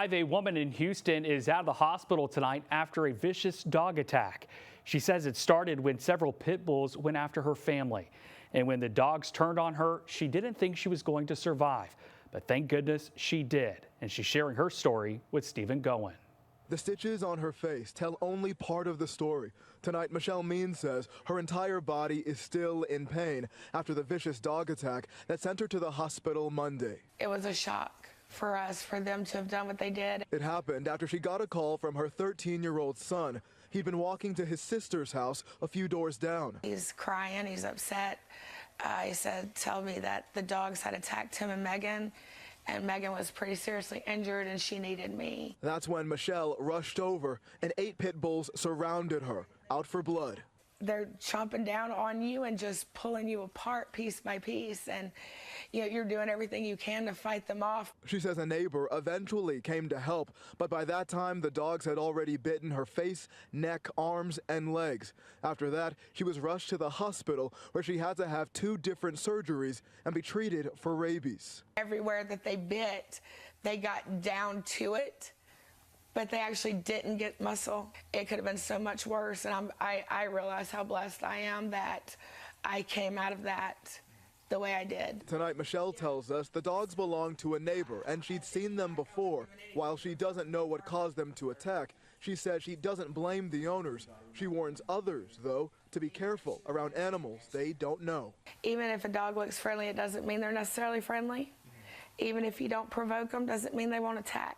A woman in Houston is out of the hospital tonight after a vicious dog attack. She says it started when several pit bulls went after her family. And when the dogs turned on her, she didn't think she was going to survive. But thank goodness she did. And she's sharing her story with Stephen Goen. The stitches on her face tell only part of the story. Tonight, Michelle Means says her entire body is still in pain after the vicious dog attack that sent her to the hospital Monday. It was a shock for us, for them to have done what they did. It happened after she got a call from her 13-year-old son. He'd been walking to his sister's house a few doors down. He's crying, he's upset. He said, tell me that the dogs had attacked him and Megan was pretty seriously injured and she needed me. That's when Michelle rushed over and 8 pit bulls surrounded her, out for blood. They're chomping down on you and just pulling you apart piece by piece, and you're doing everything you can to fight them off. She says a neighbor eventually came to help, but by that time the dogs had already bitten her face, neck, arms, and legs. After that, she was rushed to the hospital where she had to have 2 different surgeries and be treated for rabies. Everywhere that they bit, they got down to it, but they actually didn't get muscle. It could have been so much worse, and I realize how blessed I am that I came out of that the way I did. Tonight, Michelle tells us the dogs belong to a neighbor, and she'd seen them before. While she doesn't know what caused them to attack, she says she doesn't blame the owners. She warns others, though, to be careful around animals they don't know. Even if a dog looks friendly, it doesn't mean they're necessarily friendly. Even if you don't provoke them, doesn't mean they won't attack.